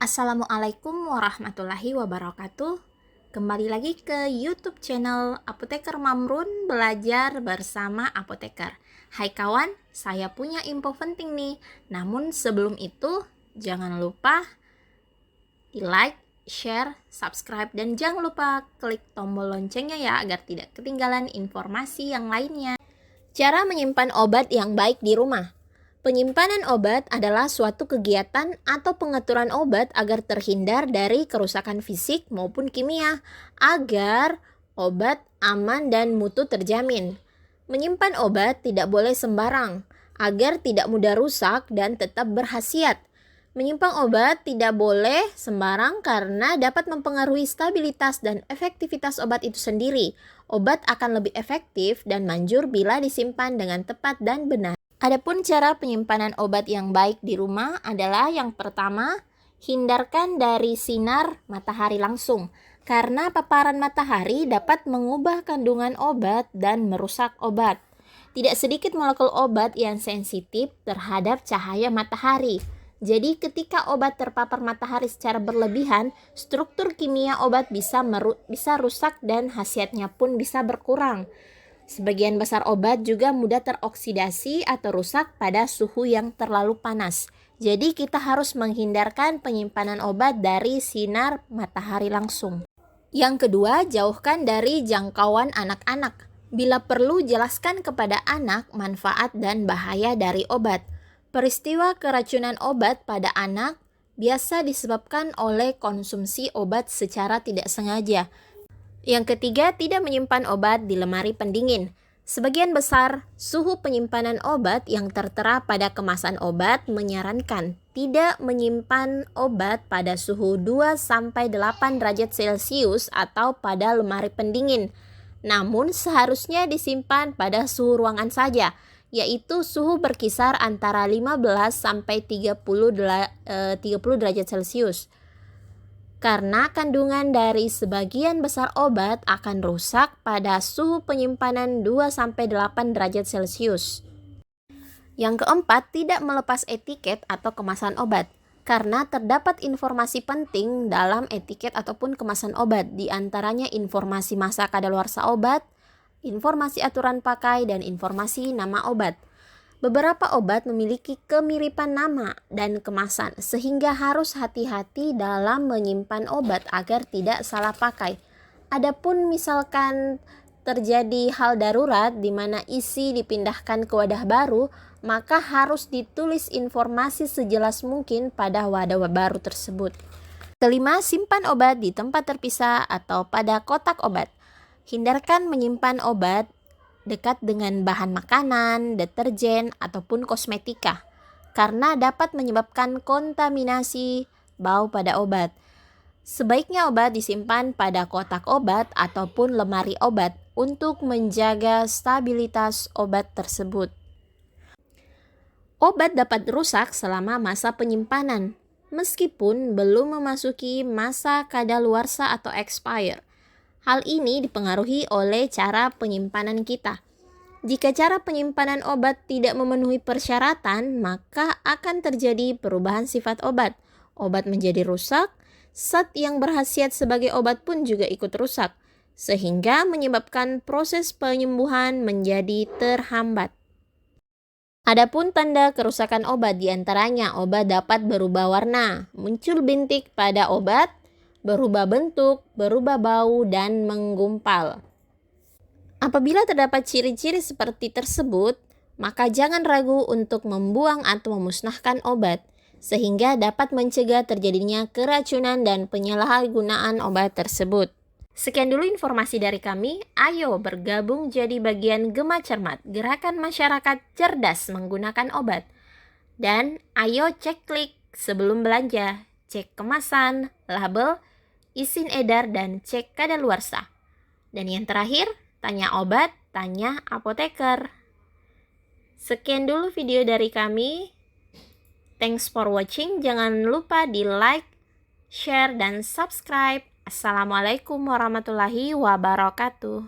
Assalamualaikum warahmatullahi wabarakatuh. Kembali lagi ke YouTube channel Apoteker Mamrun Belajar Bersama Apoteker. Hai kawan, saya punya info penting nih. Namun sebelum itu, jangan lupa di like, share, subscribe, dan jangan lupa klik tombol loncengnya ya agar tidak ketinggalan informasi yang lainnya. Cara menyimpan obat yang baik di rumah. Penyimpanan obat adalah suatu kegiatan atau pengaturan obat agar terhindar dari kerusakan fisik maupun kimia, agar obat aman dan mutu terjamin. Menyimpan obat tidak boleh sembarang, agar tidak mudah rusak dan tetap berkhasiat. Menyimpan obat tidak boleh sembarang karena dapat mempengaruhi stabilitas dan efektivitas obat itu sendiri. Obat akan lebih efektif dan manjur bila disimpan dengan tepat dan benar. Adapun cara penyimpanan obat yang baik di rumah adalah yang pertama, hindarkan dari sinar matahari langsung. Karena paparan matahari dapat mengubah kandungan obat dan merusak obat. Tidak sedikit molekul obat yang sensitif terhadap cahaya matahari. Jadi ketika obat terpapar matahari secara berlebihan, struktur kimia obat bisa rusak dan khasiatnya pun bisa berkurang. Sebagian besar obat juga mudah teroksidasi atau rusak pada suhu yang terlalu panas. Jadi kita harus menghindarkan penyimpanan obat dari sinar matahari langsung. Yang kedua, jauhkan dari jangkauan anak-anak. Bila perlu, jelaskan kepada anak manfaat dan bahaya dari obat. Peristiwa keracunan obat pada anak biasa disebabkan oleh konsumsi obat secara tidak sengaja. Yang ketiga, tidak menyimpan obat di lemari pendingin. Sebagian besar suhu penyimpanan obat yang tertera pada kemasan obat menyarankan tidak menyimpan obat pada suhu 2-8 derajat Celcius atau pada lemari pendingin. Namun seharusnya disimpan pada suhu ruangan saja, yaitu suhu berkisar antara 15-30 derajat Celcius. Karena kandungan dari sebagian besar obat akan rusak pada suhu penyimpanan 2-8 derajat Celcius. Yang keempat, tidak melepas etiket atau kemasan obat. Karena terdapat informasi penting dalam etiket ataupun kemasan obat, di antaranya informasi masa kadaluarsa obat, informasi aturan pakai, dan informasi nama obat. Beberapa obat memiliki kemiripan nama dan kemasan, sehingga harus hati-hati dalam menyimpan obat agar tidak salah pakai. Adapun misalkan terjadi hal darurat di mana isi dipindahkan ke wadah baru, maka harus ditulis informasi sejelas mungkin pada wadah baru tersebut. Kelima, simpan obat di tempat terpisah atau pada kotak obat. Hindarkan menyimpan obat dekat dengan bahan makanan, deterjen, ataupun kosmetika, karena dapat menyebabkan kontaminasi bau pada obat. Sebaiknya obat disimpan pada kotak obat ataupun lemari obat untuk menjaga stabilitas obat tersebut. Obat dapat rusak selama masa penyimpanan, meskipun belum memasuki masa kadaluarsa atau expire. Hal ini dipengaruhi oleh cara penyimpanan kita. Jika cara penyimpanan obat tidak memenuhi persyaratan, maka akan terjadi perubahan sifat obat. Obat menjadi rusak, zat yang berkhasiat sebagai obat pun juga ikut rusak, sehingga menyebabkan proses penyembuhan menjadi terhambat. Adapun tanda kerusakan obat, diantaranya obat dapat berubah warna, muncul bintik pada obat, berubah bentuk, berubah bau, dan menggumpal. Apabila terdapat ciri-ciri seperti tersebut, maka jangan ragu untuk membuang atau memusnahkan obat, sehingga dapat mencegah terjadinya keracunan dan penyalahgunaan obat tersebut. Sekian dulu informasi dari kami. Ayo bergabung jadi bagian Gema Cermat, gerakan masyarakat cerdas menggunakan obat. Dan ayo cek klik sebelum belanja, cek kemasan, label, izin edar, dan cek kadaluarsa. Dan yang terakhir, tanya obat, tanya apoteker. Sekian dulu video dari kami. Thanks for watching. Jangan lupa di like, share, dan subscribe. Assalamualaikum warahmatullahi wabarakatuh.